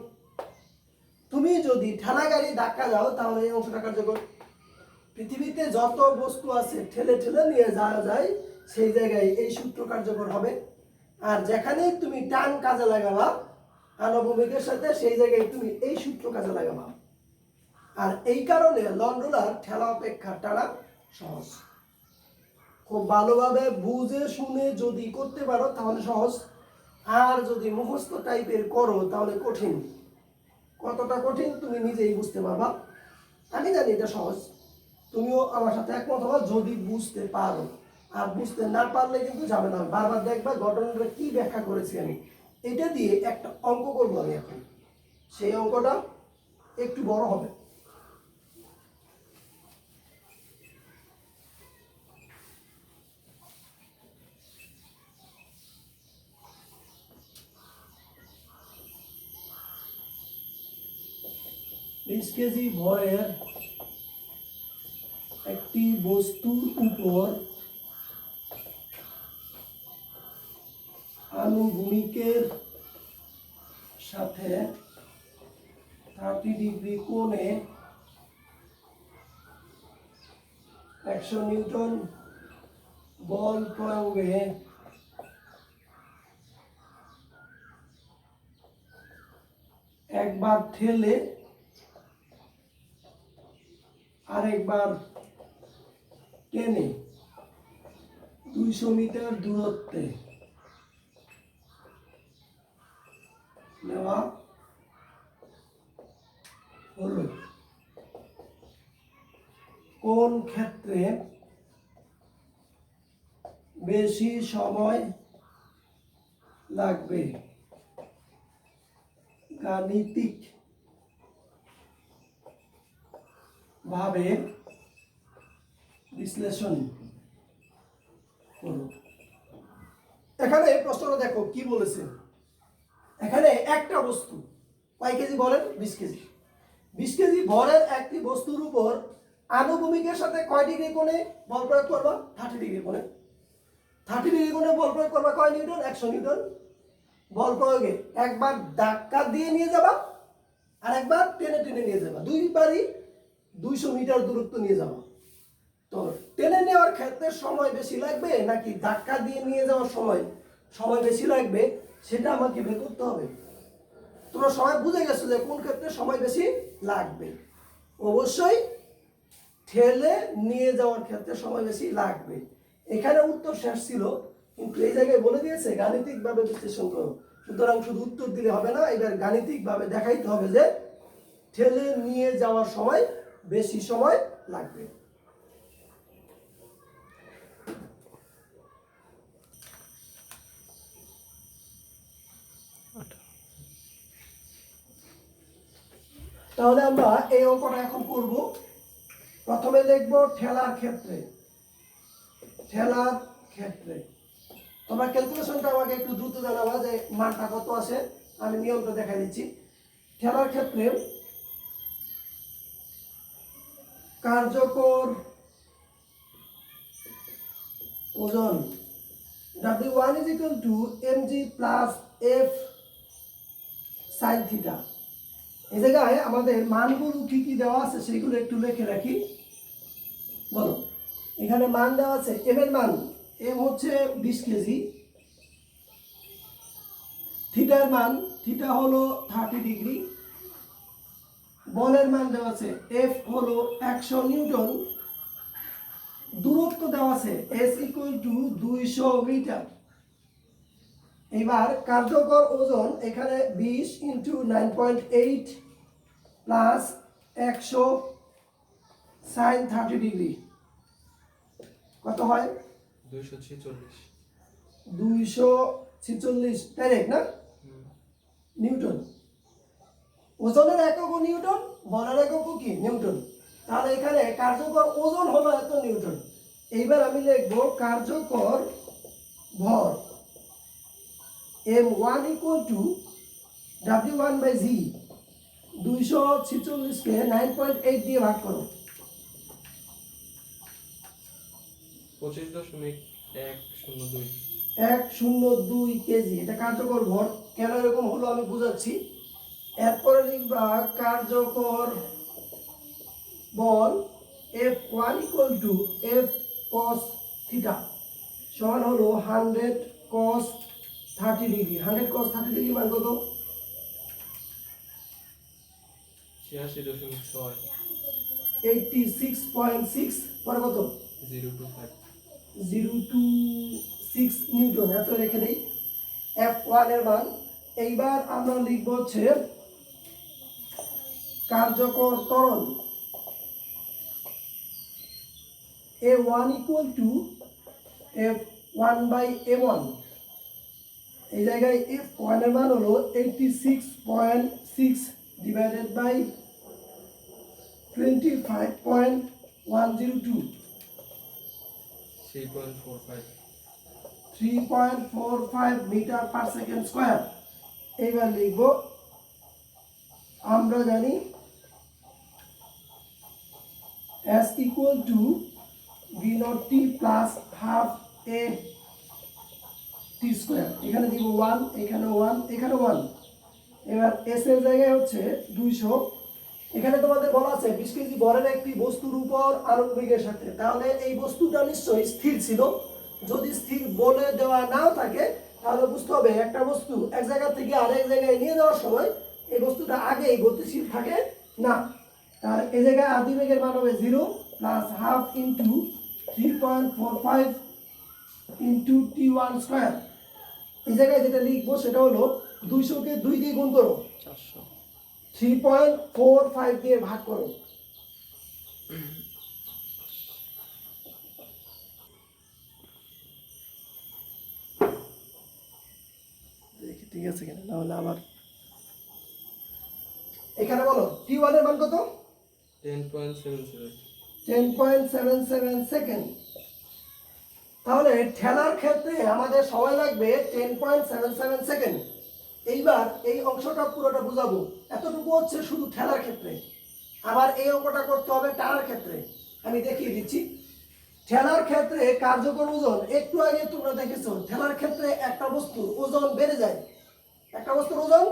তুমি যদি ঠেলা গাড়ি ধাক্কা দাও তাহলে এই অংশটা কার্যকর। পৃথিবীতে যত বস্তু আছে ঠেলে ঠেলে নিয়ে যাওয়া যায়, সেই জায়গায় এই সূত্র কার্যকর হবে। আর যেখানে তুমি টান কাজে লাগাবা আনুভূমিকের সাথে, সেই জায়গায় তুমি এই সূত্র কাজে লাগাবা। আর এই কারণে লং রুলার ঠেলা অপেক্ষা টানা সহজ। খুব ভালোভাবে বুঝে শুনে যদি করতে পারো তাহলে সহজ, আর যদি মুখস্থ টাইপের করো তাহলে কঠিন। কতটা কঠিন তুমি নিজেই বুঝতে পারবা। আমি জানি এটা সহজ, তুমিও আমার সাথে একমত হবা যদি বুঝতে পারো। আর বুঝতে না পারলে কিন্তু যাবে না, বারবার দেখবা ঘটনাটা কি ব্যাখ্যা করেছি আমি। এটা দিয়ে একটা অঙ্ক করবো আমি এখন, সেই অঙ্কটা একটু বড় হবে। বিশ কেজি ভরের একটি বস্তুর উপর আনুভূমিকের সাথে 30 ডিগ্রি কোণে 100 নিউটন বল প্রয়োগে একবার ঠেলে আরেকবার টেনে 200 মিটার দূরত্বে নেওয়া হলো, কোন ক্ষেত্রে বেশি সময় লাগবে গাণিতিক ভাবে বিশ্লেষণ করো। এখানে প্রশ্নটা দেখো কি বলেছে। এখানে একটা বস্তু কয় কেজি বলেন? 20 কেজি। 20 কেজি ভরের একটি বস্তুর উপর আনুভূমিকের সাথে কয় ডিগ্রি কোণে বল প্রয়োগ করবা? 30 ডিগ্রি কোণে। 30 ডিগ্রি কোণে বল প্রয়োগ করবা কয় নিউটন? 100 নিউটন বল প্রয়োগে একবার ধাক্কা দিয়ে নিয়ে যাবা আর একবার টেনে টেনে নিয়ে যাবা, দুইবারই 200 মিটার দূরত্ব নিয়ে যাবা। তো টেনে নেওয়ার ক্ষেত্রে সময় বেশি লাগবে নাকি ধাক্কা দিয়ে নিয়ে যাওয়ার সময় বেশি লাগবে, সেটা আমাকে বের করতে হবে। তোমরা সবাই বুঝে গেছো যে কোন ক্ষেত্রে সময় বেশি লাগবে। অবশ্যই ঠেলে নিয়ে যাওয়ার ক্ষেত্রে সময় বেশি লাগবে। এখানে উত্তর শেষ ছিল, কিন্তু এই জায়গায় বলে দিয়েছে গাণিতিকভাবে বিশ্লেষণ করো। সুতরাং শুধু উত্তর দিলে হবে না, এবার গাণিতিকভাবে দেখাইতে হবে যে ঠেলে নিয়ে যাওয়ার সময় বেশি সময় লাগবে। তাহলে আমরা এই অঙ্কটা এখন করব। প্রথমে দেখব ঠেলার ক্ষেত্রে। ঠেলার ক্ষেত্রে তোমরা ক্যালকুলেশনটা আমাকে একটু দ্রুত জানাবা যে মানটা কত আসে, আমি নিয়মটা দেখাই দিচ্ছি। ঠেলার ক্ষেত্রে কার্যকর ওজন W1 is equal to mg plus f sin theta। এই জায়গায় আমাদের মানগুলো কি কি দেওয়া আছে সেগুলো একটু লিখে রাখি। বলো, এখানে মান দেওয়া আছে, এম এর মান এম হচ্ছে 20 কেজি, থিটার মান, থিটা হলো 30 ডিগ্রি, বলের মান দেওয়া আছে এফ হলো 100 নিউটন, দূরত্ব দেওয়া আছে এস ইকুয়াল টু 200 মিটার। এবার কার্যকর ওজন এখানে 20 ইন্টু 9.8 প্লাস 100 সাইন 30 ডিগ্রি কত হয়?
246।
246 ডাইরেক্ট না নিউটন। ওজনের একক নিউটন, বলের একক কি নিউটন। তাহলে এখানে কার্যকর ওজন হলো এত নিউটন। এইবার আমি লিখবো কার্যকর ভর m1 ইকুয়াল টু w1/g। 246 কে 9.8 দিয়ে ভাগ করো।
25.102।
102 কেজি, এটা কার্যকর ভর। কেন এরকম হলো আমি বুঝাচ্ছি। এরপরে লিখবা কার্যকর বল F1 equal to F cos theta সমান হলো 100 cos 30 ডিগ্রি। 100 cos 30 ডিগ্রি মান কত?
86.6।
86.6 পরে কত?
025।
026 নিউটন। এত রেখে দেই F1 এর মান। এইবার আমরা লিখব হচ্ছে কার্যকর ত্বরণ A1 ইকুয়াল টু F1/A1। এই জায়গায় F1 এর মান হলো 86.6 divided by 25.102,
3.45।
3.45 metre per second square. এইবার লিখব আমরা জানি S equal to V naught T plus half A T square. এখানে দিব 1, এখানে 1, এখানে 1। এবার এস এর জায়গায় হচ্ছে 200। এখানে তোমাদের বলা আছে 20 কেজি ভরের একটি বস্তুর উপর আনুভূমিকের সাথে, তাহলে এই বস্তুটা নিশ্চয়ই স্থির ছিল। যদি স্থির বলে দেওয়া নাও থাকে তাহলে বুঝতে হবে একটা বস্তু এক জায়গা থেকে আরেক জায়গায় নিয়ে যাওয়ার সময় এই বস্তুটা আগেই গতিশীল থাকে না। তার এই জায়গায় আদি বেগের মান হবে 0 plus half into 3.45 into t1 square. এই জায়গায় যেটা লিখবো সেটা হলো 200 কে 2 দিয়ে গুণ করো,
400।
3.45 দিয়ে ভাগ করো। দেখি ঠিক আছে কিনা, না হলে আবার এখানে বলো t1 এর মান কত?
10.77।
10.77 সেকেন্ড। তাহলে ঠেলার ক্ষেত্রে আমাদের সময় লাগবে 10.77 সেকেন্ড। এইবার এই অংশটা পুরোটা বুঝাবো। এতটুকু হচ্ছে শুধু ঠেলার ক্ষেত্রে, আবার এই অঙ্কটা করতে হবে টানার ক্ষেত্রে। আমি দেখিয়ে দিচ্ছি। ঠেলার ক্ষেত্রে কার্যকর ওজন একটু আগে তোমরা দেখেছো, ঠেলার ক্ষেত্রে একটা বস্তুর ওজন বেড়ে যায়, একটা বস্তুর ওজন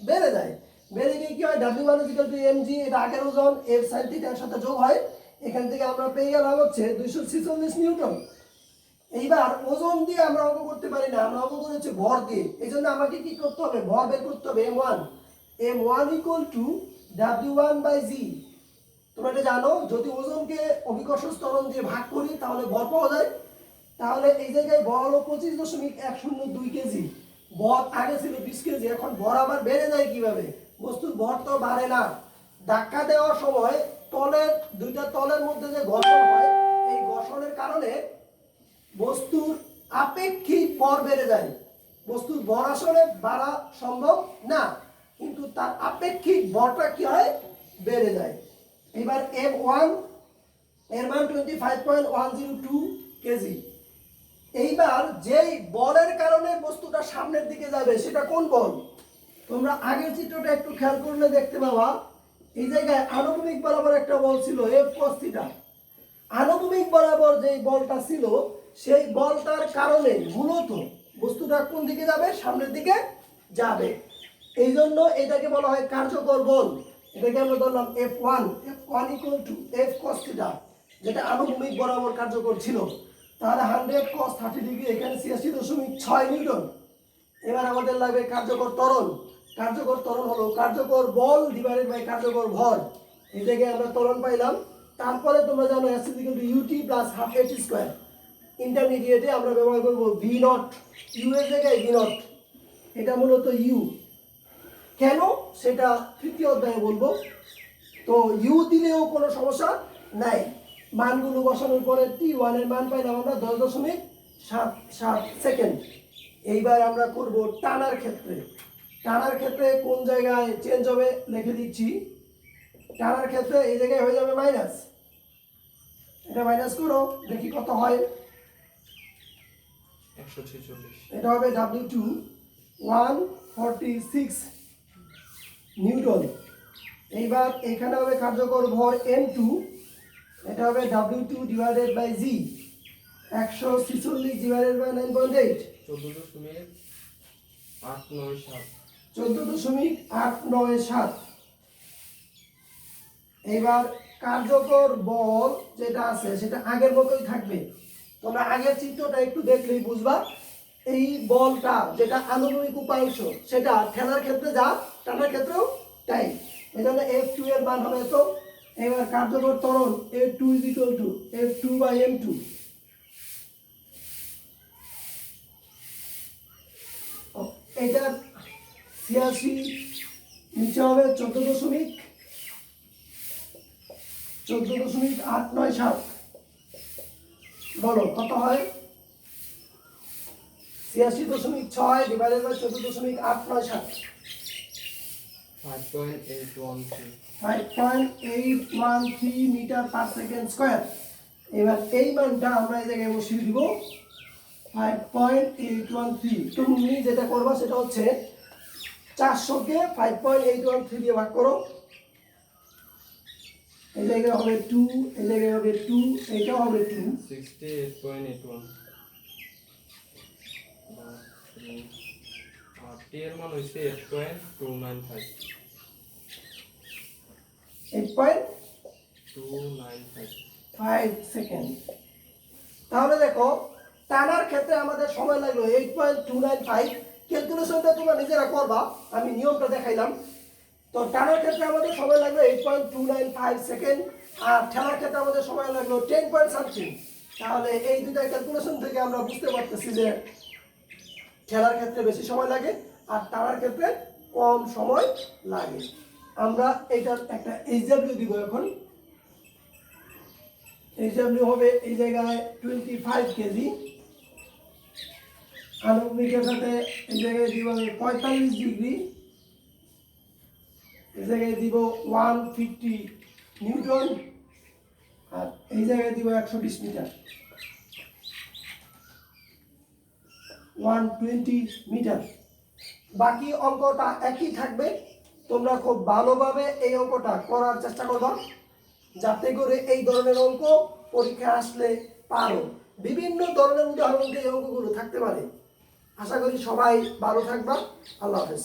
বেড়ে যায়। বেড়ে গিয়ে কি হয়? W1 mg, এটা আগের ওজন F sin θ এর সাথে যোগ হয়। এখান থেকে আমরা পেয়ে গেলাম হচ্ছে 246 নিউটন। এইবার ওজন দিয়ে আমরা অঙ্ক করতে পারি না, আমরা অঙ্ক করেছি ভর দিয়ে। এই জন্য আমাকে কি করতে হবে? ভর বের করতে হবে m1। m1 equal to w1/g। তোমরা এটা জানো, যদি ওজনকে অভিকর্ষজ ত্বরণ দিয়ে ভাগ করি তাহলে ভর পাওয়া যায়। তাহলে এই জায়গায় ভর হলো 25.102 কেজি। ভর আগে ছিল 20 কেজি, এখন ভর আবার বেড়ে যায় কিভাবে? বস্তুর ভর তো বাড়ে না। ধাক্কা দেওয়ার সময় তলের দুইটা তলের মধ্যে যে ঘর্ষণ হয়, এই ঘর্ষণের কারণে বস্তুর আপেক্ষিক ভর বেড়ে যায়। বস্তুর ভর আসলে বাড়া সম্ভব না, কিন্তু তার আপেক্ষিক ভরটা কি হয়? বেড়ে যায়। এবার m1 এর মান 25.102 কেজি। এইবার যেই বলের কারণে বস্তুটা সামনের দিকে যাবে সেটা কোন বল? তোমরা আগের চিত্রটা একটু খেয়াল করলে দেখতে পাবা এই জায়গায় আনুভূমিক বরাবর একটা বল ছিল F cos θ। আনুভূমিক বরাবর যেই বলটা ছিল সেই বলটার কারণে মূলত বস্তুটা কোন দিকে যাবে? সামনের দিকে যাবে। এই জন্য এটাকে বলা হয় কার্যকর বল। এটাকে আমরা ধরলাম F1 equal to F cos θ, যেটা আনুভূমিক বরাবর কার্যকর ছিল। তাহলে 100 cos 30 ডিগ্রি এখানে 86.6 নিউটন। এবার আমাদের লাগবে কার্যকর ত্বরণ। কার্যকর ত্বরণ হলো কার্যকর বল ডিভাইডেড বাই কার্যকর ভর। এই জায়গায় আমরা ত্বরণ পাইলাম। তারপরে তোমরা জানো s ut plus half h square. ইন্টারমিডিয়েটে আমরা ব্যবহার করব ভি নট, ইউ এর জায়গায় ভি নট, এটা মূলত ইউ। কেন সেটা তৃতীয় অধ্যায়ে বলবো। তো ইউ দিলেও কোনো সমস্যা নাই। মানগুলো বসানোর পরে t1 এর মান পাইলাম আমরা 10.77 সেকেন্ড। এইবার আমরা করব টানার ক্ষেত্রে। টানার ক্ষেত্রে কোন জায়গায় চেঞ্জ হবে লিখে দিচ্ছি। টানার ক্ষেত্রে এই জায়গায় হয়ে যাবে মাইনাস, এটা মাইনাস করো দেখি কত হয়।
146।
এটা হবে W2 146 নিউটন। এইবার এখানে হবে কার্যকর ভর M2, এটা হবে W2 divided by G 146 divided by 9.8
14.897।
14.897। এইবার কার্যকর বল যেটা আছে সেটা আগের মতোই থাকবে। তোমরা আগের চিত্রটা একটু দেখলেই বুঝবা। এই বলটা যেটা আনুভূমিক উপাংশ সেটা ঠেলার ক্ষেত্রে যা, টানার ক্ষেত্রেও তাই। এই জন্য F2 এর মান হবে তো। এবার কার্যকর ত্বরণ F2 F2 বাই M2। এটার 86 নিচে হবে 14.897। বলো কত হয়? 86.6 divided by 14.897।
5.813।
5.813 metre per second square. এবার এই মানটা আমরা এই জায়গায় বসিয়ে দিব 5.813। তুমি যেটা করবা সেটা হচ্ছে 400 কে 5.813 দিয়ে ভাগ করো। এই জায়গায় হবে 2, এই জায়গায় হবে 2, এইটাও হবে 2।
68.81। আর টি এর মান হইছে 8.295।
8.295 সেকেন্ড। তাহলে দেখো টানার ক্ষেত্রে আমাদের সময় লাগলো 8.295। ক্যালকুলেশনটা তোমরা নিজেরা করবা, আমি নিয়মটা দেখাইলাম। তো টানার ক্ষেত্রে আমাদের সময় লাগলো 8.295 সেকেন্ড, আর ঠেলার ক্ষেত্রে আমাদের সময় লাগলো 10 পয়েন্ট সামথিং। তাহলে এই দুইটা ক্যালকুলেশন থেকে আমরা বুঝতে পারতেছি যে ঠেলার ক্ষেত্রে বেশি সময় লাগে আর টানার ক্ষেত্রে কম সময় লাগে। আমরা এটার একটা এইচডব্লিউ দিব এখন। এইচডব্লিউ হবে এই জায়গায় 25 কেজি। আনুভূমিকের সাথে এই জায়গায় দিব আমি 45 ডিগ্রি, এই জায়গায় দিব 150 নিউটন, আর এই জায়গায় দিব 120 মিটার, 120 মিটার। বাকি অঙ্কটা একই থাকবে। তোমরা খুব ভালোভাবে এই অঙ্কটা করার চেষ্টা করবা যাতে করে এই ধরনের অঙ্ক পরীক্ষা আসলে পারো। বিভিন্ন ধরনের উদাহরণ এই অঙ্কগুলো থাকতে পারে। আশা করি সবাই ভালো থাকবা। আল্লাহ হাফেজ।